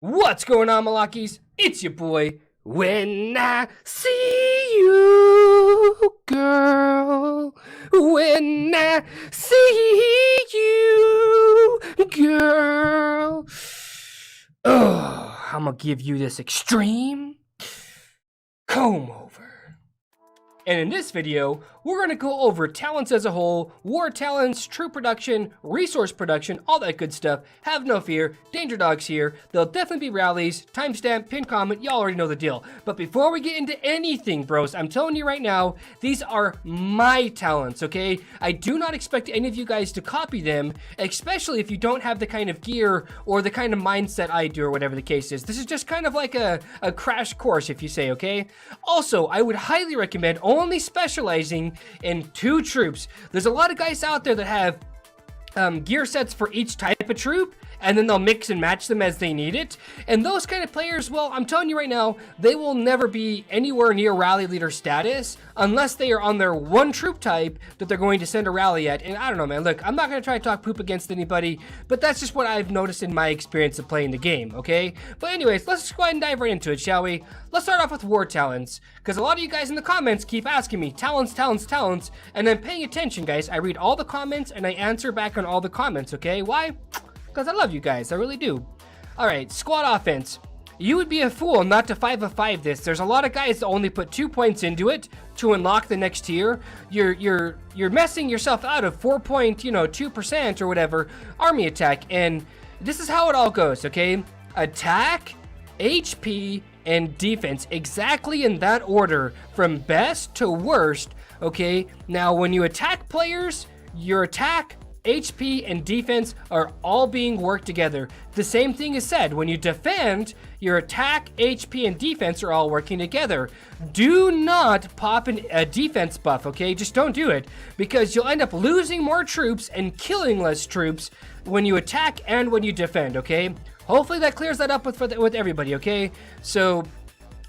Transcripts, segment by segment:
What's going on, Malakes? It's your boy. When I see you, girl. When I see you, girl. Oh, I'm gonna give you this extreme comb over. And in this video, we're going to go over talents as a whole, war talents, troop production, resource production, all that good stuff. Have no fear, Danger Dog's here. There'll definitely be rallies, timestamp, pin comment, y'all already know the deal. But before we get into anything, bros, I'm telling you right now, these are my talents, okay? I do not expect any of you guys to copy them, especially if you don't have the kind of gear or the kind of mindset I do or whatever the case is. This is just kind of like a crash course, if you say, okay? Also, I would highly recommend only specializing in 2 troops. There's a lot of guys out there that have gear sets for each type of troop, and then they'll mix and match them as they need it. And those kind of players, well, I'm telling you right now, they will never be anywhere near rally leader status unless they are on their one troop type that they're going to send a rally at. And I don't know, man, look, I'm not going to try to talk poop against anybody, but that's just what I've noticed in my experience of playing the game, okay? But anyways, let's just go ahead and dive right into it, shall we? Let's start off with war talents, because a lot of you guys in the comments keep asking me, talents, and I'm paying attention, guys. I read all the comments, and I answer back on all the comments, okay? Why? Because I love you guys, I really do. Alright, squad offense. You would be a fool not to 5 of 5 this. There's a lot of guys that only put 2 points into it to unlock the next tier. You're messing yourself out of 4.2% or whatever army attack, and this is how it all goes, okay? Attack, HP, and defense, exactly in that order, from best to worst, okay? Now, when you attack players, your attack, HP, and defense are all being worked together. The same thing is said when you defend, your attack, HP, and defense are all working together. Do not pop a defense buff, okay? Just don't do it, because you'll end up losing more troops and killing less troops when you attack and when you defend, okay? Hopefully that clears that up with everybody, okay? So,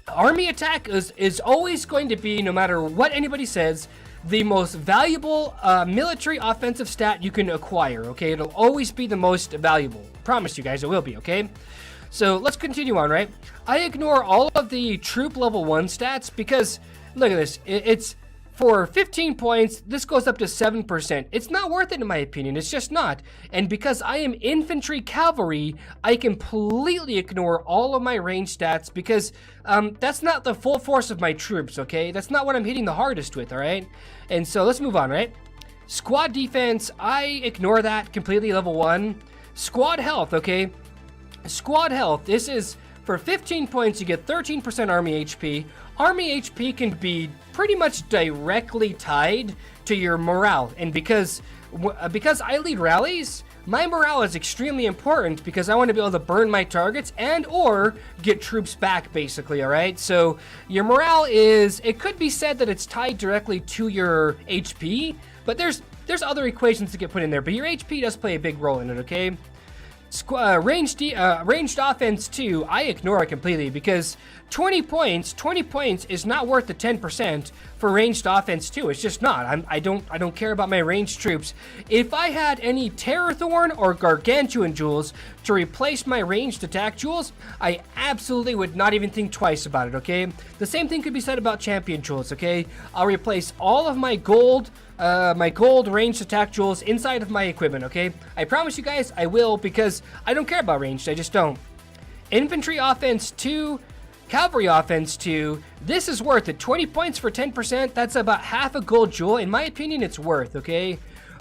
army attack is always going to be, no matter what anybody says, the most valuable military offensive stat you can acquire, okay? It'll always be the most valuable. Promise you guys it will be, okay? So let's continue on, right? I ignore all of the troop level 1 stats because, look at this, it's for 15 points, this goes up to 7%. It's not worth it in my opinion, it's just not. And because I am infantry cavalry, I completely ignore all of my range stats because that's not the full force of my troops, okay? That's not what I'm hitting the hardest with, all right? And so let's move on, right? Squad defense, I ignore that completely, level 1. Squad health, okay? Squad health, this is for 15 points, you get 13% army HP. Army HP can be pretty much directly tied to your morale, and because I lead rallies, my morale is extremely important because I want to be able to burn my targets and or get troops back, basically, all right? So your morale is, it could be said that it's tied directly to your HP, but there's other equations to get put in there, but your HP does play a big role in it, okay? Ranged offense too, I ignore it completely because 20 points is not worth the 10% for ranged offense too. It's just not. I don't care about my ranged troops. If I had any Terror Thorn or Gargantuan jewels to replace my ranged attack jewels, I absolutely would not even think twice about it, okay? The same thing could be said about champion jewels, okay? I'll replace all of my gold ranged attack jewels inside of my equipment, okay? I promise you guys I will, because I don't care about ranged, I just don't. Infantry offense 2, cavalry offense 2, this is worth it. 20 points for 10%, that's about half a gold jewel. In my opinion, it's worth, okay?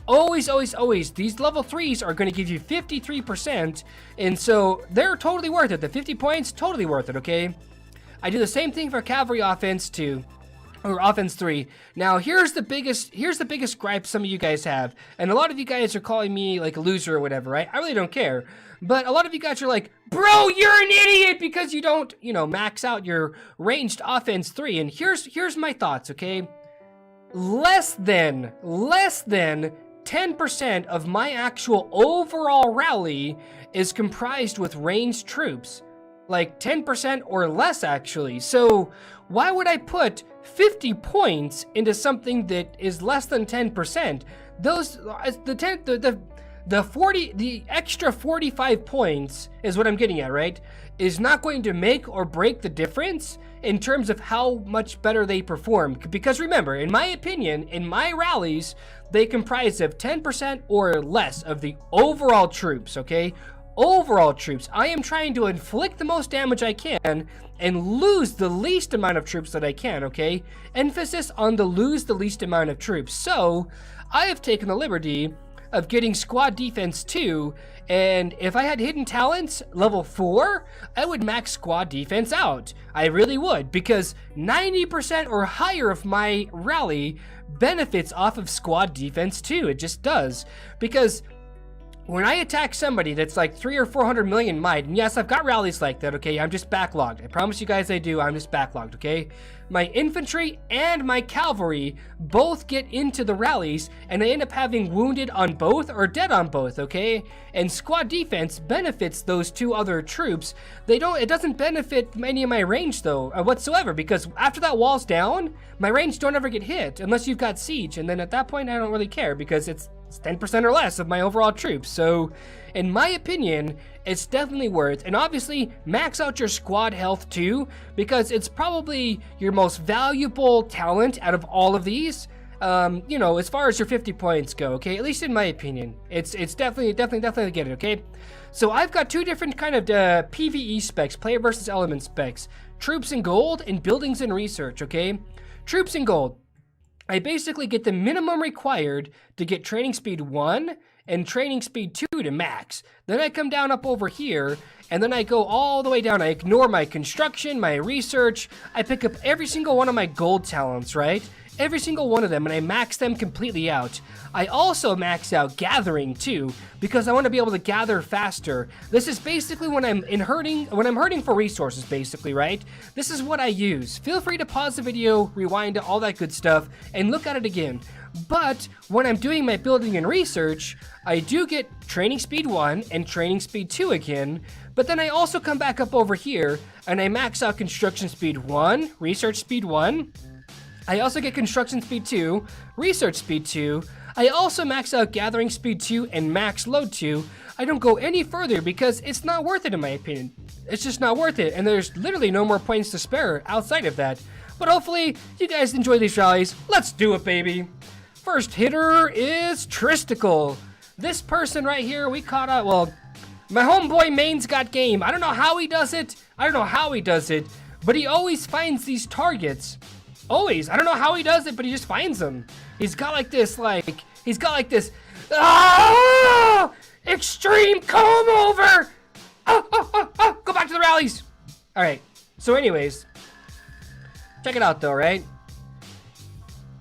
Always, these level 3s are going to give you 53%, and so they're totally worth it. The 50 points, totally worth it, okay? I do the same thing for cavalry offense 2. Or offense 3. Now here's the biggest gripe some of you guys have, and a lot of you guys are calling me like a loser or whatever, right? I really don't care, but a lot of you guys are like, bro, you're an idiot because you don't, max out your ranged offense 3. And here's my thoughts, okay? Less than 10% of my actual overall rally is comprised with ranged troops. Like 10% or less, actually. So why would I put 50 points into something that is less than 10%? the extra 45 points is what I'm getting at, right? Is not going to make or break the difference in terms of how much better they perform. Because remember, in my opinion, in my rallies, they comprise of 10% or less of the overall troops, okay? Overall troops. I am trying to inflict the most damage I can and lose the least amount of troops that I can, okay? Emphasis on the lose the least amount of troops. So, I have taken the liberty of getting squad defense 2, and if I had hidden talents level 4, I would max squad defense out. I really would, because 90% or higher of my rally benefits off of squad defense 2. It just does. Because when I attack somebody that's like 300 or 400 million might, and yes, I've got rallies like that, okay? I'm just backlogged. I promise you guys I do. I'm just backlogged, okay? My infantry and my cavalry both get into the rallies, and I end up having wounded on both or dead on both, okay? And squad defense benefits those two other troops. It doesn't benefit any of my range though, whatsoever, because after that wall's down, my range don't ever get hit unless you've got siege, and then at that point I don't really care because it's 10% or less of my overall troops. So in my opinion, it's definitely worth, and obviously max out your squad health too, because it's probably your most valuable talent out of all of these. You know, as far as your 50 points go, okay? At least in my opinion, it's definitely get it, okay? So I've got two different kind of PvE specs, player versus element specs: troops in gold and buildings in research, okay? Troops in gold, I basically get the minimum required to get training speed 1 and training speed 2 to max. Then I come down up over here, and then I go all the way down. I ignore my construction, my research. I pick up every single one of my gold talents, right? Every single one of them, and I max them completely out. I also max out gathering too, because I want to be able to gather faster. This is basically when I'm hurting for resources, basically, right? This is what I use. Feel free to pause the video, rewind all that good stuff, and look at it again. But when I'm doing my building and research, I do get training speed 1 and training speed 2 again, but then I also come back up over here and I max out construction speed 1, research speed 1. I also get construction speed 2, research speed 2. I also max out gathering speed 2 and max load 2. I don't go any further because it's not worth it in my opinion. It's just not worth it, and there's literally no more points to spare outside of that. But hopefully you guys enjoy these rallies. Let's do it, baby. First hitter is Tristical. This person right here, we caught out, well, my homeboy Main's got game. I don't know how he does it. But he always finds these targets. Always. I don't know how he does it, but he just finds them. He's got like this, extreme comb over. Go back to the rallies. All right. So anyways, check it out though, right?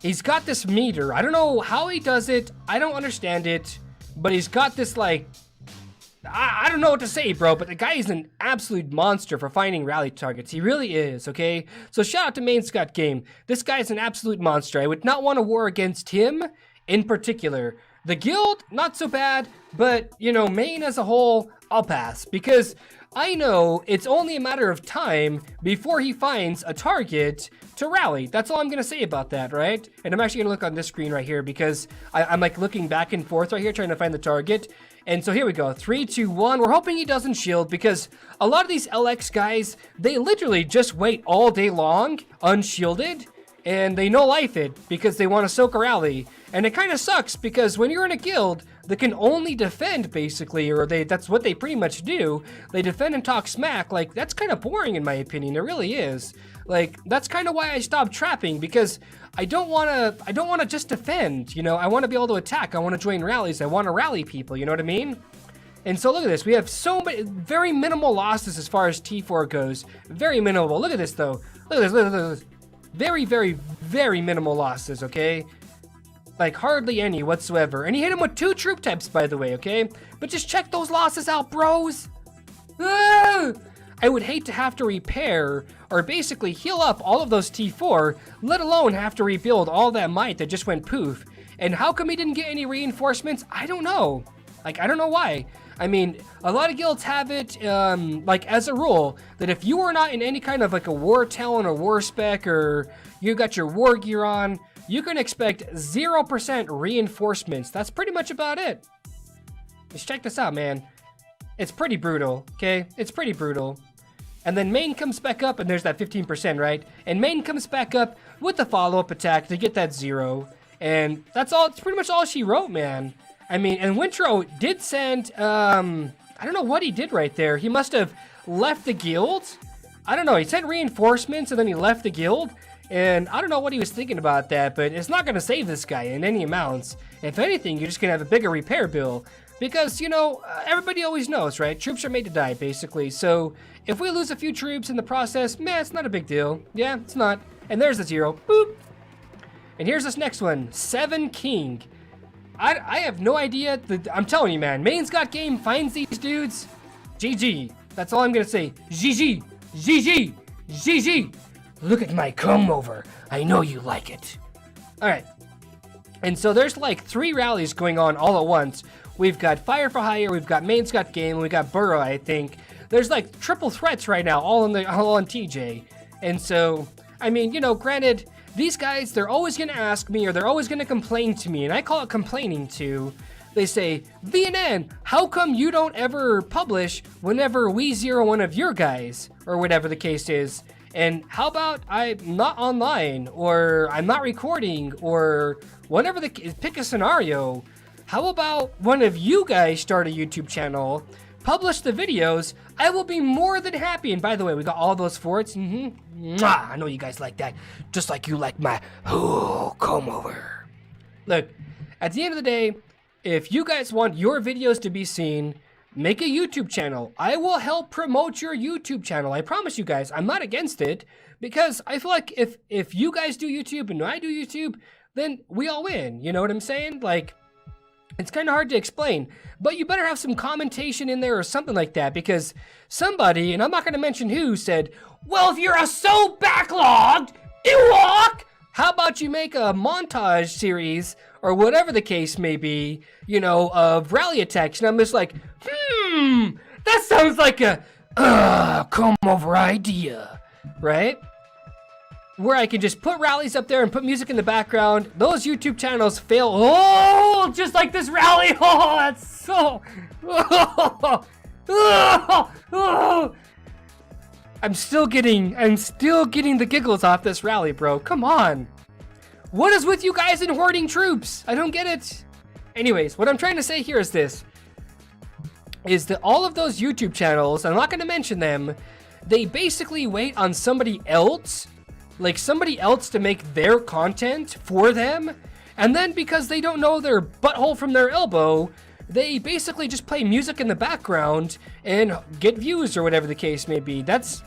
He's got this meter. I don't know how he does it. I don't understand it, but he's got this I don't know what to say, bro, but the guy is an absolute monster for finding rally targets. He really is, okay? So shout out to Main Scott Game. This guy is an absolute monster. I would not want to war against him in particular. The guild, not so bad, but, you know, Main as a whole, I'll pass. Because I know it's only a matter of time before he finds a target to rally. That's all I'm going to say about that, right? And I'm actually going to look on this screen right here because I'm like looking back and forth right here trying to find the target. And so here we go, 3, 2, 1. We're hoping he doesn't shield because a lot of these LX guys, they literally just wait all day long, unshielded, and they no-life it because they want to soak a rally. And it kind of sucks because when you're in a guild that can only defend, basically, or that's what they pretty much do, they defend and talk smack, like, that's kind of boring in my opinion, it really is. Like, that's kind of why I stopped trapping, because I don't want to just defend, you know? I want to be able to attack, I want to join rallies, I want to rally people, you know what I mean? And so look at this, we have so many, very minimal losses as far as T4 goes. Very minimal. Look at this though. Look at this. Very, very, very minimal losses, okay? Like hardly any whatsoever. And he hit him with 2 troop types, by the way, okay? But just check those losses out, bros. Ah! I would hate to have to repair or basically heal up all of those T4, let alone have to rebuild all that might that just went poof. And how come he didn't get any reinforcements? I don't know. Like, I don't know why. I mean, a lot of guilds have it, like, as a rule, that if you are not in any kind of, like, a war talent or war spec, or you got your war gear on, you can expect 0% reinforcements. That's pretty much about it. Just check this out, man. It's pretty brutal, okay? It's pretty brutal. And then main comes back up, and there's that 15%, right? And main comes back up with the follow-up attack to get that 0. And that's all. It's pretty much all she wrote, man. I mean, and Wintro did send, I don't know what he did right there. He must have left the guild. I don't know. He sent reinforcements, and then he left the guild. And I don't know what he was thinking about that, but it's not going to save this guy in any amounts. If anything, you're just going to have a bigger repair bill. Because, you know, everybody always knows, right? Troops are made to die, basically. So if we lose a few troops in the process, man, it's not a big deal. Yeah, it's not. And there's the 0. Boop. And here's this next one. 7 King. I have no idea. I'm telling you, man. Main's got game. Finds these dudes. GG. That's all I'm going to say. GG. GG. GG. Look at my comb over. I know you like it. All right. And so there's like 3 rallies going on all at once. We've got Fire for Hire, we've got Main's got Game, and we got Burrow, I think. There's like triple threats right now, all on TJ. And so, I mean, you know, granted, these guys, they're always going to ask me, or they're always going to complain to me, and I call it complaining to. They say, VNN, how come you don't ever publish whenever we zero one of your guys, or whatever the case is? And how about I'm not online, or I'm not recording, or whatever pick a scenario. How about one of you guys start a YouTube channel, publish the videos? I will be more than happy. And by the way, we got all those forts. Mwah, I know you guys like that, just like you like my comb over. Look, at the end of the day, if you guys want your videos to be seen, make a YouTube channel. I will help promote your YouTube channel. I promise you guys, I'm not against it, because I feel like if you guys do YouTube and I do YouTube, then we all win. You know what I'm saying? Like, it's kind of hard to explain, but you better have some commentation in there or something like that, because somebody, and I'm not going to mention who, said, well, if you're so backlogged, Ewok, how about you make a montage series or whatever the case may be, you know, of rally attacks? And I'm just like, that sounds like a come over idea, right? Where I can just put rallies up there and put music in the background. Those YouTube channels fail. Oh, just like this rally. Oh, that's so. I'm still getting the giggles off this rally, bro. Come on. What is with you guys in hoarding troops? I don't get it. Anyways, what I'm trying to say here is this. Is that all of those YouTube channels, I'm not going to mention them, they basically wait on somebody else, like somebody else to make their content for them. And then because they don't know their butthole from their elbow, they basically just play music in the background and get views or whatever the case may be. That's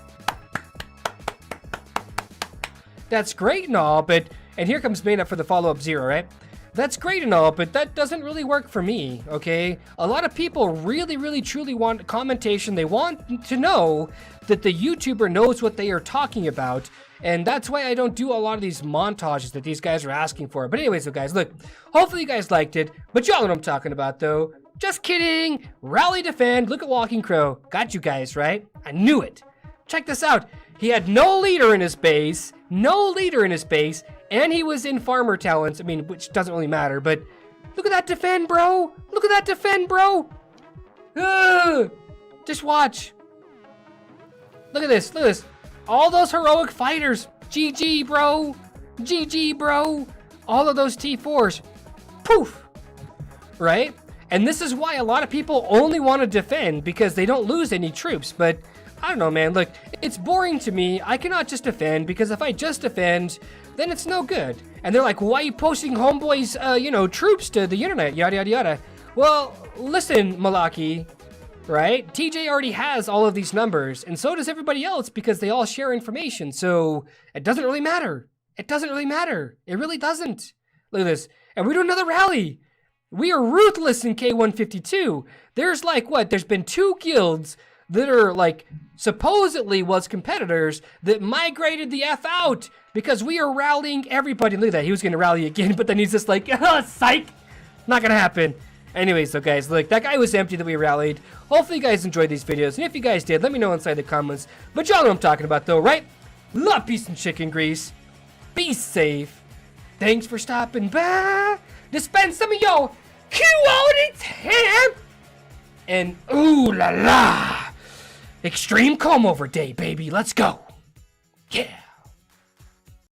great and all, but, and here comes Main up for the follow-up 0, right? That's great and all, but that doesn't really work for me, okay? A lot of people really, really, truly want commentation. They want to know that the YouTuber knows what they are talking about, and that's why I don't do a lot of these montages that these guys are asking for. But anyways, so guys, look, hopefully you guys liked it, but y'all know what I'm talking about, though. Just kidding. Rally defend. Look at Walking Crow. Got you guys, right? I knew it. Check this out. He had no leader in his base, and he was in farmer talents. I mean, which doesn't really matter, but look at that defend, bro. Look at that defend, bro. Just watch. Look at this. Look at this. All those heroic fighters. GG, bro. GG, bro. All of those T4s. Poof. Right? And this is why a lot of people only want to defend, because they don't lose any troops. But I don't know, man. Look, it's boring to me. I cannot just defend, because if I just defend, then it's no good. And they're like, why are you posting homeboys, troops to the internet, yada, yada, yada. Well, listen, Malakes, right? TJ already has all of these numbers, and so does everybody else, because they all share information. So it doesn't really matter. It doesn't really matter. It really doesn't. Look at this. And we do another rally. We are ruthless in K152. There's like, what? There's been 2 guilds that are like supposedly was competitors that migrated the F out because we are rallying everybody. Look at that. He was going to rally again, but then he's just like, psych. Not going to happen. Anyways, so guys, look, that guy was empty that we rallied. Hopefully you guys enjoyed these videos. And if you guys did, let me know inside the comments. But y'all know what I'm talking about though, right? Love, peace, and chicken grease. Be safe. Thanks for stopping by to spend some of your quality time And ooh la la! Extreme comb over day, baby. Let's go. Yeah.